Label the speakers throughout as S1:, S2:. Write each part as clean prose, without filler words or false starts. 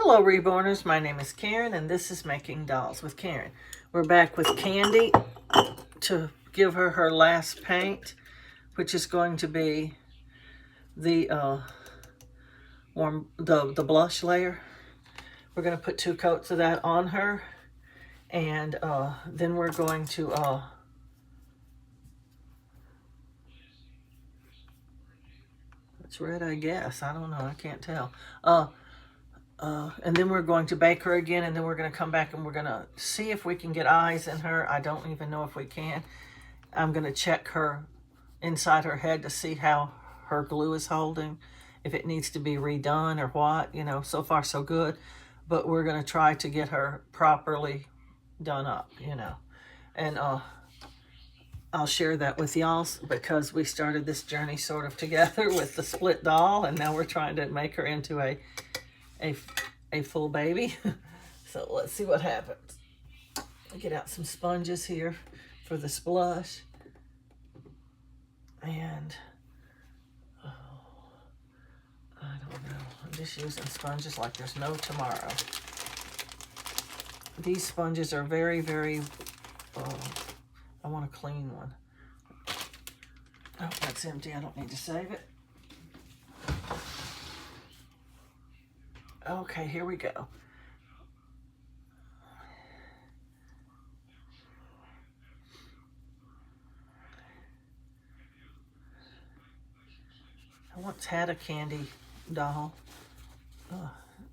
S1: Hello Reborners, my name is Karen and this is Making Dolls with Karen. We're back with Candy to give her her last paint, which is going to be the the blush layer. We're going to put 2 coats of that on her, and then we're going to it's red, I guess. I don't know. I can't tell. And then we're going to bake her again, and then we're going to come back and we're going to see if we can get eyes in her. I don't even know if we can. I'm going to check her inside her head to see how her glue is holding, if it needs to be redone or what. You know, so far so good. But we're going to try to get her properly done up, you know. And I'll share that with y'all because we started this journey sort of together with the split doll, and now we're trying to make her into a full baby. So let's see what happens. I'll get out some sponges here for this blush. And I don't know. I'm just using sponges like there's no tomorrow. These sponges are very, very, I want a clean one. Oh, that's empty. I don't need to save it. Okay, here we go. I once had a Candy doll,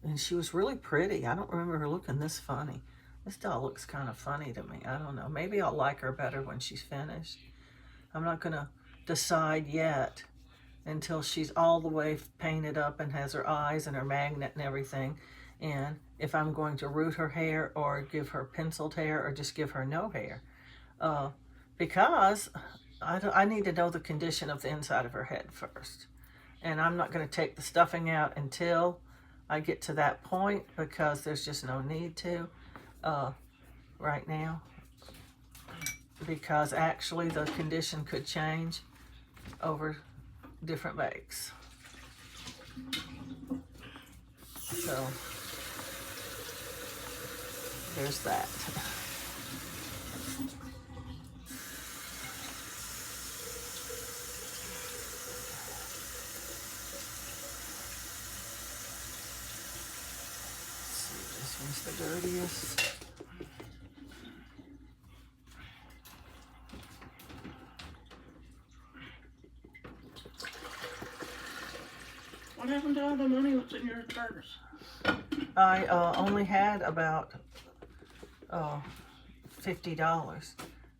S1: and she was really pretty. I don't remember her looking this funny. This doll looks kind of funny to me. I don't know. Maybe I'll like her better when she's finished. I'm not going to decide yet until she's all the way painted up and has her eyes and her magnet and everything. And if I'm going to root her hair or give her penciled hair or just give her no hair. Because I need to know the condition of the inside of her head first. And I'm not going to take the stuffing out until I get to that point, because there's just no need to right now. Because actually the condition could change over different bakes. So there's that. This one's the dirtiest.
S2: What happened to all the money that's in your purse?
S1: I only had about $50,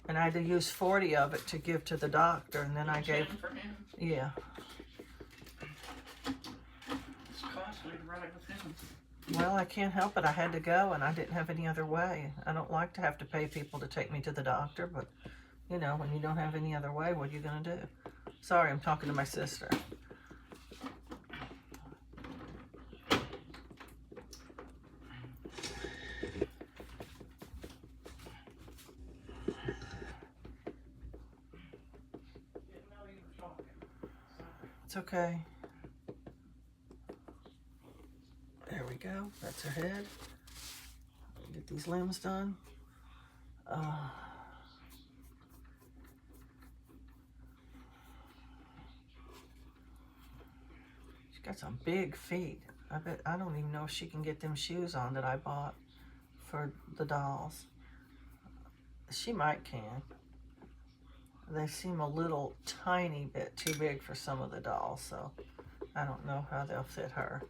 S1: and I had to use 40 of it to give to the doctor, and then I gave.
S2: For him.
S1: Yeah.
S2: It's costly to ride with him.
S1: Well, I can't help it. I had to go, and I didn't have any other way. I don't like to have to pay people to take me to the doctor, but, you know, when you don't have any other way, what are you going to do? Sorry, I'm talking to my sister. It's okay. There we go. That's her head. Get these limbs done. She's got some big feet. I don't even know if she can get them shoes on that I bought for the dolls. She might can. They seem a little tiny bit too big for some of the dolls, so I don't know how they'll fit her.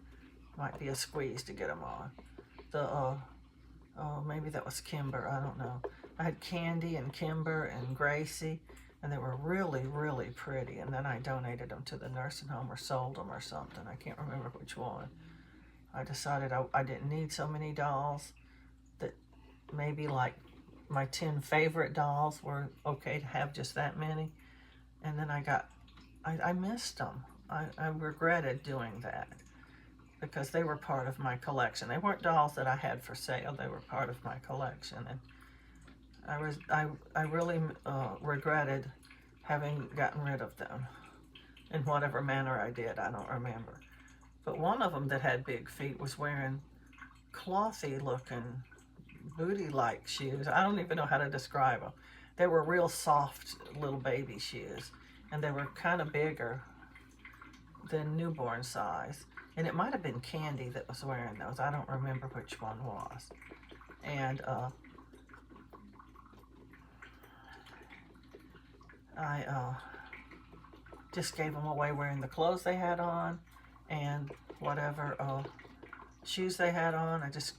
S1: Might be a squeeze to get them on. Maybe that was Kimber, I don't know. I had Candy and Kimber and Gracie, and they were really, really pretty, and then I donated them to the nursing home or sold them or something. I can't remember which one. I decided I didn't need so many dolls, that maybe like my 10 favorite dolls were okay to have just that many. And then I missed them. I regretted doing that because they were part of my collection. They weren't dolls that I had for sale. They were part of my collection. And I really regretted having gotten rid of them in whatever manner I did. I don't remember. But one of them that had big feet was wearing clothy looking, booty like shoes. I don't even know how to describe them. They were real soft little baby shoes, and they were kind of bigger than newborn size. And it might have been Candy that was wearing those. I don't remember which one was. And I just gave them away wearing the clothes they had on, and whatever shoes they had on. I just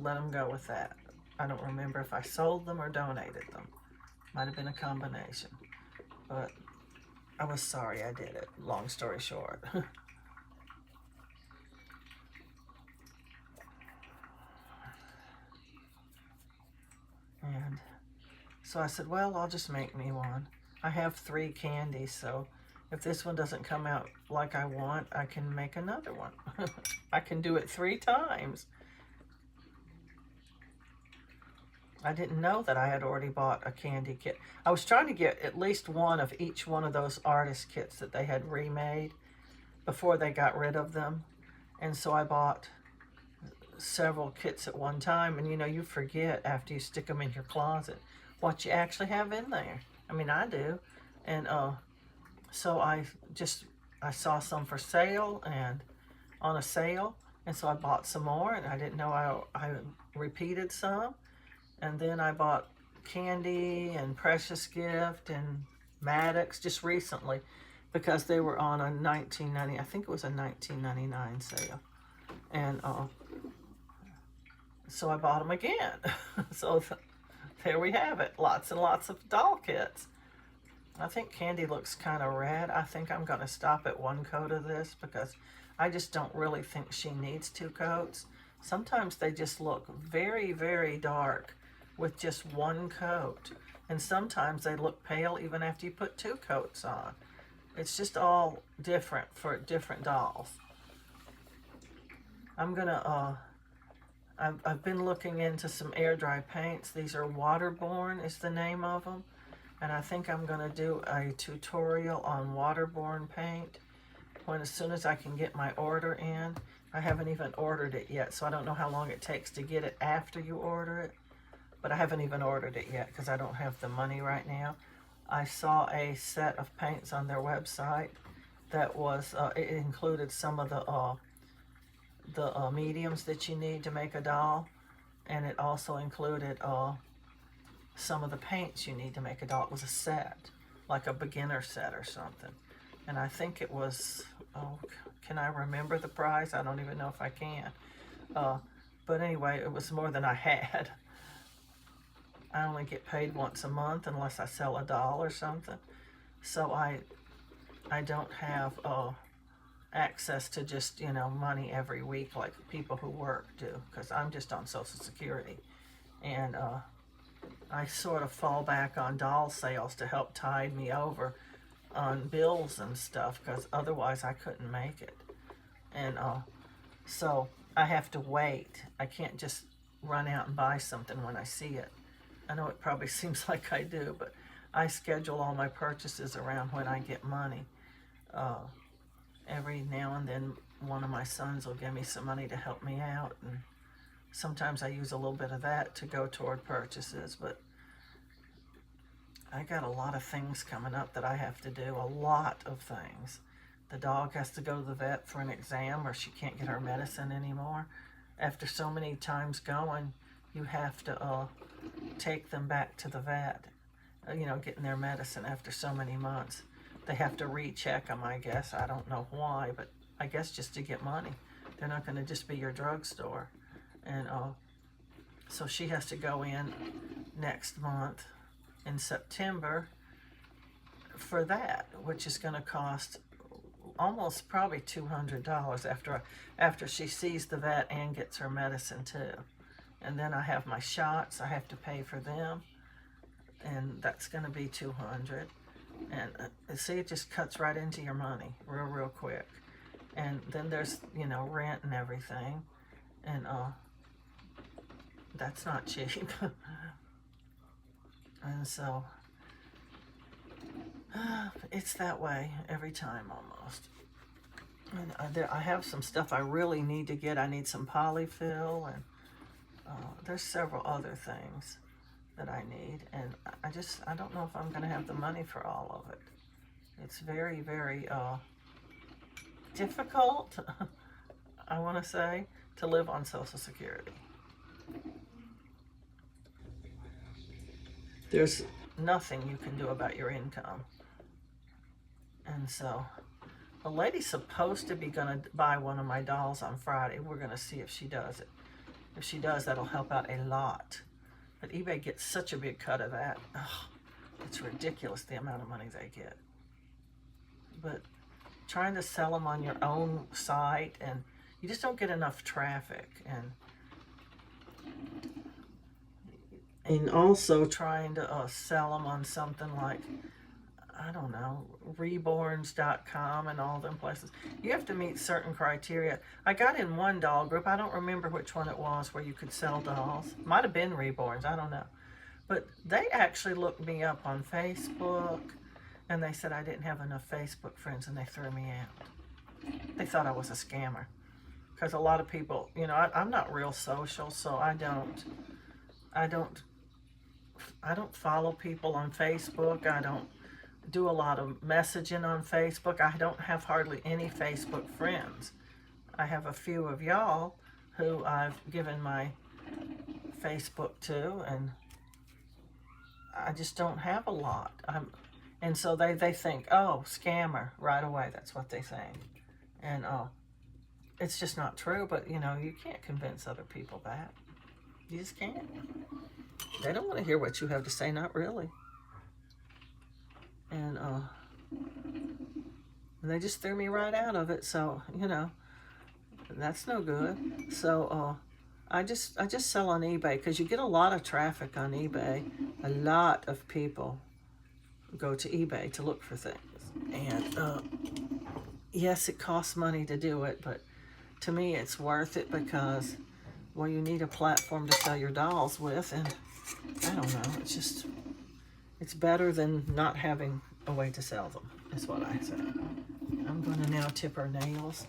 S1: let them go with that. I don't remember if I sold them or donated them. Might have been a combination. But I was sorry I did it. Long story short. And so I said, well, I'll just make me one. I have 3 candies, so if this one doesn't come out like I want, I can make another one. I can do it 3 times. I didn't know that I had already bought a candy kit. I was trying to get at least one of each one of those artist kits that they had remade before they got rid of them. And so I bought several kits at one time, and you know, you forget after you stick them in your closet what you actually have in there. I mean, I do. And so I saw some for sale and on a sale, and so I bought some more, and I didn't know I repeated some. And then I bought Candy and Precious Gift and Maddox just recently because they were on a I think it was a 19.99 sale. And so I bought them again. So there we have it. Lots and lots of doll kits. I think Candy looks kind of red. I think I'm going to stop at 1 coat of this because I just don't really think she needs 2 coats. Sometimes they just look very, very dark with just 1 coat. And sometimes they look pale even after you put 2 coats on. It's just all different for different dolls. I'm going to... I've been looking into some air dry paints. These are Waterborne is the name of them. And I think I'm going to do a tutorial on waterborne paint as soon as I can get my order in. I haven't even ordered it yet, so I don't know how long it takes to get it after you order it. But I haven't even ordered it yet because I don't have the money right now. I saw a set of paints on their website that was, it included some of the mediums that you need to make a doll, and it also included some of the paints you need to make a doll. It was a set, like a beginner set or something. And I think it was, can I remember the price? I don't even know if I can. But anyway, it was more than I had. I only get paid once a month unless I sell a doll or something. So I don't have access to just, you know, money every week like people who work do, because I'm just on Social Security. And I sort of fall back on doll sales to help tide me over on bills and stuff, because otherwise I couldn't make it. And so I have to wait. I can't just run out and buy something when I see it. I know it probably seems like I do, but I schedule all my purchases around when I get money. Every now and then one of my sons will give me some money to help me out, and sometimes I use a little bit of that to go toward purchases, but I got a lot of things coming up that I have to do, a lot of things. The dog has to go to the vet for an exam or she can't get her medicine anymore. After so many times going, you have to take them back to the vet, you know, getting their medicine after so many months. They have to recheck them, I guess. I don't know why, but I guess just to get money. They're not going to just be your drugstore. And so she has to go in next month in September for that, which is going to cost almost probably $200 after she sees the vet and gets her medicine too. And then I have my shots. I have to pay for them, and that's going to be $200. And see, it just cuts right into your money real quick. And then there's, you know, rent and everything, and that's not cheap. And so it's that way every time almost. And I have some stuff I really need to get. I need some polyfill, and there's several other things that I need. And I don't know if I'm going to have the money for all of it. It's very, very difficult, I want to say, to live on Social Security. There's nothing you can do about your income. And so the lady's supposed to be going to buy one of my dolls on Friday. We're going to see if she does it. If she does, that'll help out a lot. But eBay gets such a big cut of that. Ugh, it's ridiculous the amount of money they get. But trying to sell them on your own site, and you just don't get enough traffic. And also trying to sell them on something like, I don't know, reborns.com and all them places. You have to meet certain criteria. I got in one doll group. I don't remember which one it was where you could sell dolls. Might have been Reborns. I don't know. But they actually looked me up on Facebook, and they said I didn't have enough Facebook friends, and they threw me out. They thought I was a scammer. Because a lot of people, you know, I'm not real social, so I don't follow people on Facebook. I don't do a lot of messaging on Facebook. I don't have hardly any Facebook friends. I have a few of y'all who I've given my Facebook to, and I just don't have a lot. And so they think, oh, scammer, right away. That's what they think. And it's just not true, but you know, you can't convince other people that. You just can't. They don't want to hear what you have to say, not really. And they just threw me right out of it, so, you know, that's no good. So I just sell on eBay, because you get a lot of traffic on eBay. A lot of people go to eBay to look for things. And yes, it costs money to do it, but to me it's worth it, because, well, you need a platform to sell your dolls with, and I don't know, it's better than not having a way to sell them, is what I say. I'm going to now tip her nails,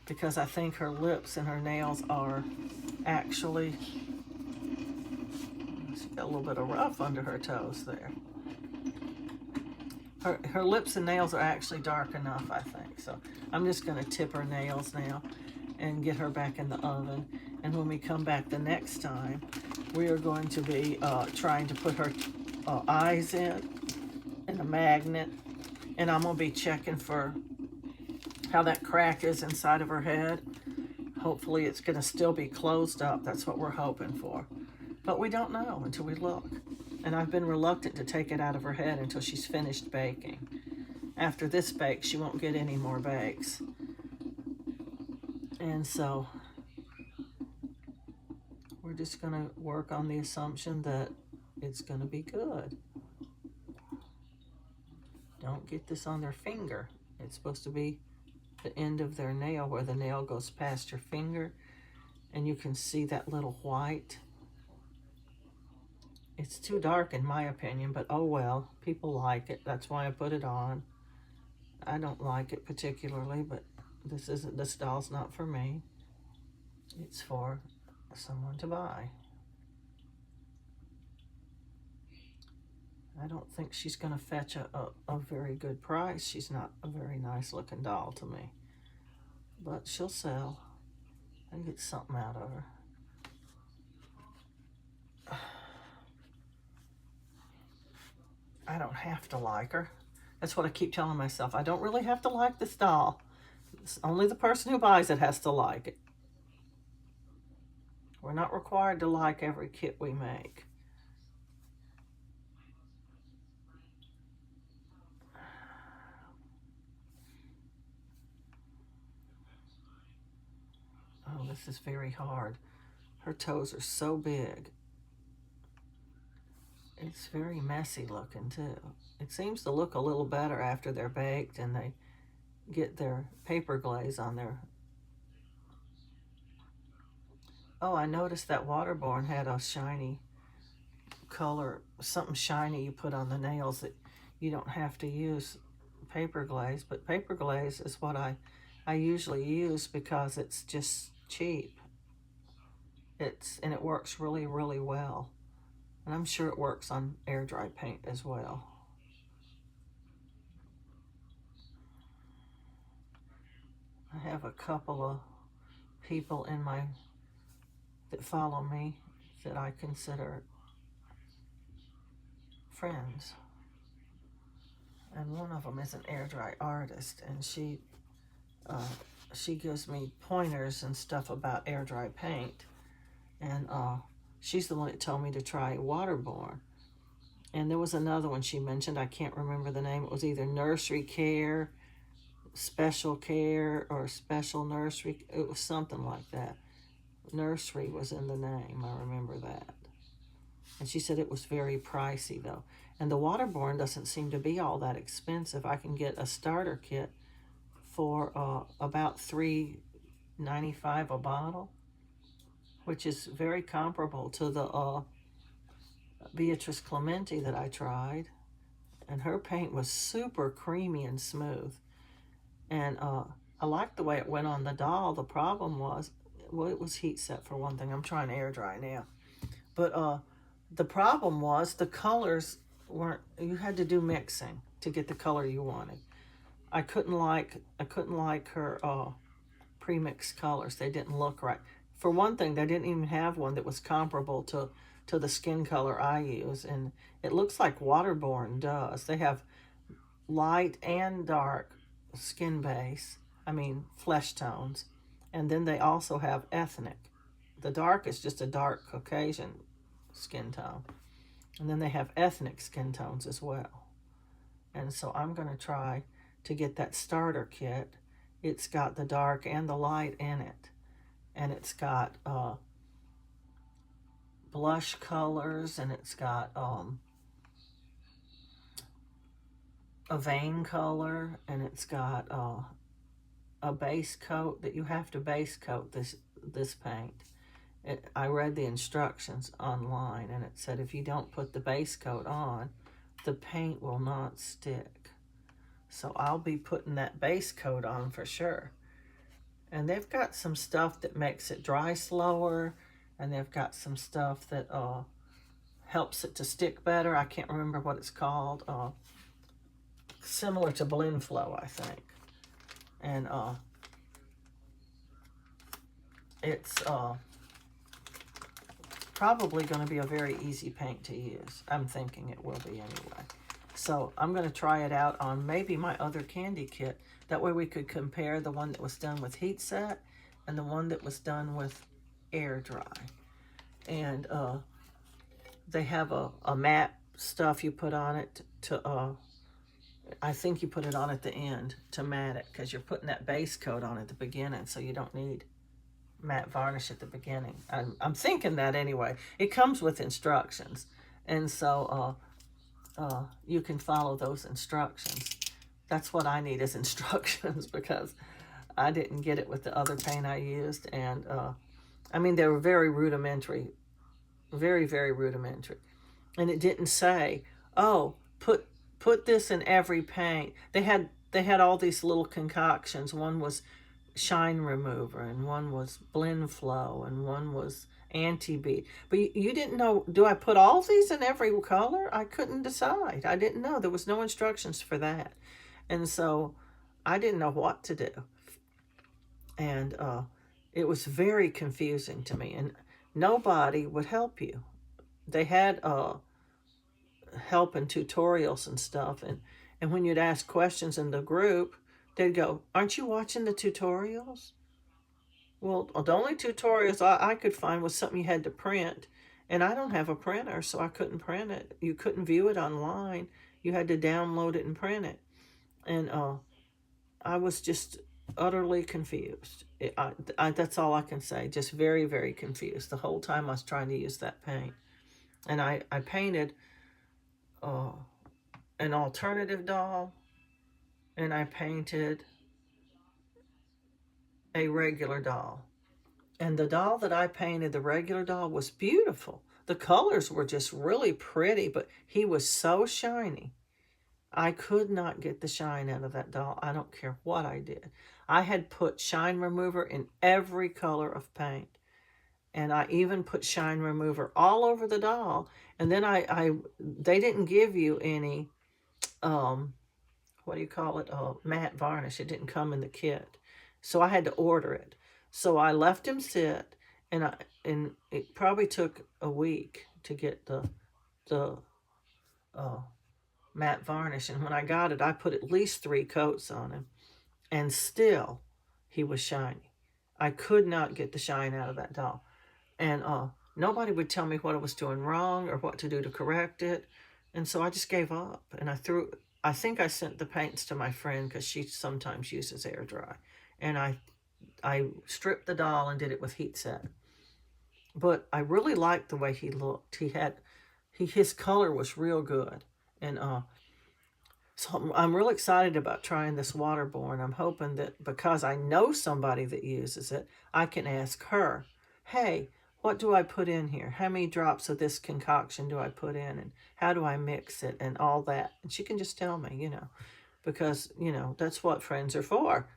S1: because I think her lips and her nails are actually, she's got a little bit of rough under her toes there. Her lips and nails are actually dark enough, I think. So I'm just going to tip her nails now and get her back in the oven. And when we come back the next time, we are going to be trying to put her eyes in a magnet. And I'm going to be checking for how that crack is inside of her head. Hopefully it's going to still be closed up. That's what we're hoping for. But we don't know until we look. And I've been reluctant to take it out of her head until she's finished baking. After this bake, she won't get any more bakes. And so we're just going to work on the assumption that it's going to be good. Don't get this on their finger. It's supposed to be the end of their nail, where the nail goes past your finger, and you can see that little white. It's too dark in my opinion, but oh well, people like it. That's why I put it on. I don't like it particularly, but this doll's not for me. It's for someone to buy. I don't think she's going to fetch a very good price. She's not a very nice looking doll to me. But she'll sell. I can get something out of her. I don't have to like her. That's what I keep telling myself. I don't really have to like this doll. It's only the person who buys it has to like it. We're not required to like every kit we make. Oh, this is very hard. Her toes are so big. It's very messy looking too. It seems to look a little better after they're baked and they get their paper glaze on there. Oh, I noticed that Waterborne had a shiny color, something shiny you put on the nails that you don't have to use paper glaze, but paper glaze is what I I usually use because it's just cheap. And it works really, really well. And I'm sure it works on air dry paint as well. I have a couple of people that follow me that I consider friends. And one of them is an air dry artist, and she gives me pointers and stuff about air dry paint. And she's the one that told me to try Waterborne. And there was another one she mentioned. I can't remember the name. It was either Nursery Care, Special Care, or Special Nursery. It was something like that. Nursery was in the name. I remember that. And she said it was very pricey, though. And the Waterborne doesn't seem to be all that expensive. I can get a starter kit for about $3.95 a bottle, which is very comparable to the Beatrice Clementi that I tried. And her paint was super creamy and smooth. And I liked the way it went on the doll. The problem was, well, it was heat set for one thing. I'm trying to air dry now. But the problem was the colors weren't, you had to do mixing to get the color you wanted. I couldn't like her pre-mixed colors. They didn't look right. For one thing, they didn't even have one that was comparable to the skin color I use, and it looks like Waterborne does. They have light and dark skin base, flesh tones, and then they also have ethnic. The dark is just a dark Caucasian skin tone, and then they have ethnic skin tones as well. And so I'm going to try to get that starter kit. It's got the dark and the light in it, and it's got blush colors, and it's got a vein color, and it's got a base coat that you have to base coat this paint. I read the instructions online, and it said if you don't put the base coat on, the paint will not stick. So I'll be putting that base coat on for sure. And they've got some stuff that makes it dry slower, and they've got some stuff that helps it to stick better. I can't remember what it's called. Similar to Blend Flow, I think. And it's probably going to be a very easy paint to use. I'm thinking it will be anyway. So I'm going to try it out on maybe my other candy kit. That way we could compare the one that was done with heat set and the one that was done with air dry. And they have a matte stuff you put on it to, I think you put it on at the end to matte it, because you're putting that base coat on at the beginning, so you don't need matte varnish at the beginning. I'm thinking that anyway. It comes with instructions, and so you can follow those instructions. That's what I need is instructions, because I didn't get it with the other paint I used. And they were very rudimentary, very, very rudimentary. And it didn't say, oh, put this in every paint. They had all these little concoctions. One was shine remover, and one was Blend Flow, and one was anti-bead. But you didn't know, do I put all these in every color? I couldn't decide. I didn't know. There was no instructions for that. And so I didn't know what to do. And it was very confusing to me, and nobody would help you. They had help and tutorials and stuff, and when you'd ask questions in the group, they'd go, aren't you watching the tutorials? Well, the only tutorials I could find was something you had to print, and I don't have a printer, so I couldn't print it. You couldn't view it online. You had to download it and print it. And I was just utterly confused. That's all I can say. Just very, very confused the whole time I was trying to use that paint. And I painted an alternative doll, and I painted a regular doll. And the doll that I painted, the regular doll, was beautiful. The colors were just really pretty, but he was so shiny. I could not get the shine out of that doll. I don't care what I did. I had put shine remover in every color of paint. And I even put shine remover all over the doll. And then they didn't give you any, what do you call it? Matte varnish. It didn't come in the kit. So I had to order it. So I left him sit, and it probably took a week to get the matte varnish. And when I got it, I put at least 3 coats on him, and still he was shiny. I could not get the shine out of that doll. And nobody would tell me what I was doing wrong or what to do to correct it. And so I just gave up. And I think I sent the paints to my friend because she sometimes uses air dry. And I stripped the doll and did it with heat set. But I really liked the way he looked. His color was real good. And so I'm real excited about trying this waterborne. I'm hoping that because I know somebody that uses it, I can ask her, hey, what do I put in here? How many drops of this concoction do I put in? And how do I mix it and all that? And she can just tell me, because, that's what friends are for.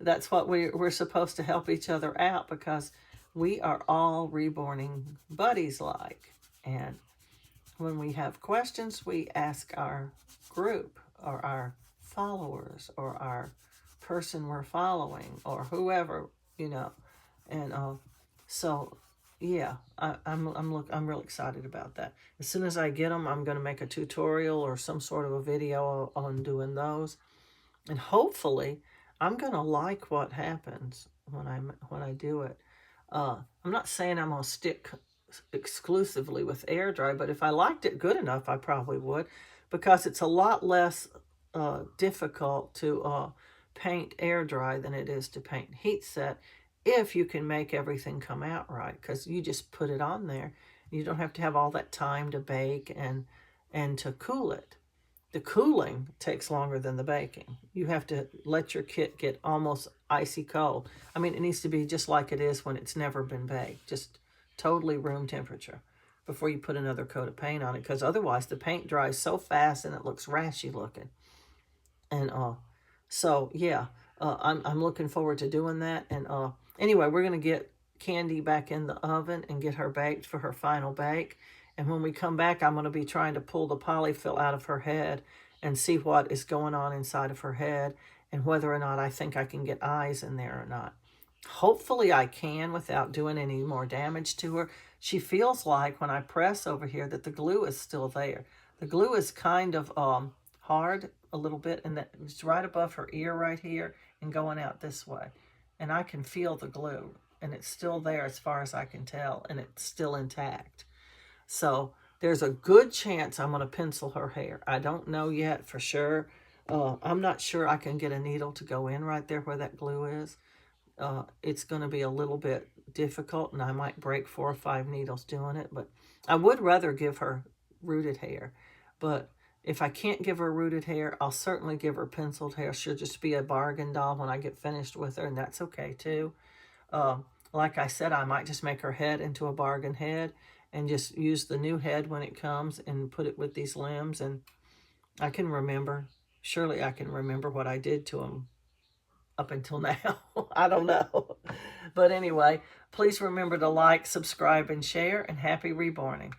S1: That's what we're supposed to help each other out, because we are all reborning buddies like. And when we have questions, we ask our group or our followers or our person we're following or whoever, And so, yeah, I'm real excited about that. As soon as I get them, I'm going to make a tutorial or some sort of a video on doing those. And hopefully, I'm going to like what happens when I do it. I'm not saying I'm going to stick exclusively with air dry, but if I liked it good enough, I probably would, because it's a lot less difficult to paint air dry than it is to paint heat set, if you can make everything come out right, because you just put it on there. You don't have to have all that time to bake and to cool it. The cooling takes longer than the baking. You have to let your kit get almost icy cold. I mean, it needs to be just like it is when it's never been baked, just totally room temperature before you put another coat of paint on it, because otherwise the paint dries so fast and it looks rashy looking. And so yeah, I'm looking forward to doing that. And anyway, we're going to get Candy back in the oven and get her baked for her final bake. And when we come back, I'm going to be trying to pull the polyfill out of her head and see what is going on inside of her head and whether or not I think I can get eyes in there or not. Hopefully I can without doing any more damage to her. She feels like when I press over here that the glue is still there. The glue is kind of hard a little bit, and that it's right above her ear right here and going out this way. And I can feel the glue, and it's still there as far as I can tell, and it's still intact. So there's a good chance I'm going to pencil her hair. I don't know yet for sure. I'm not sure I can get a needle to go in right there where that glue is. It's going to be a little bit difficult, and I might break 4 or 5 needles doing it. But I would rather give her rooted hair. But if I can't give her rooted hair, I'll certainly give her penciled hair. She'll just be a bargain doll when I get finished with her, and that's okay too. Like I said, I might just make her head into a bargain head and just use the new head when it comes and put it with these limbs. And I can remember, surely I can remember what I did to them up until now. I don't know. But anyway, please remember to like, subscribe, and share, and happy reborning.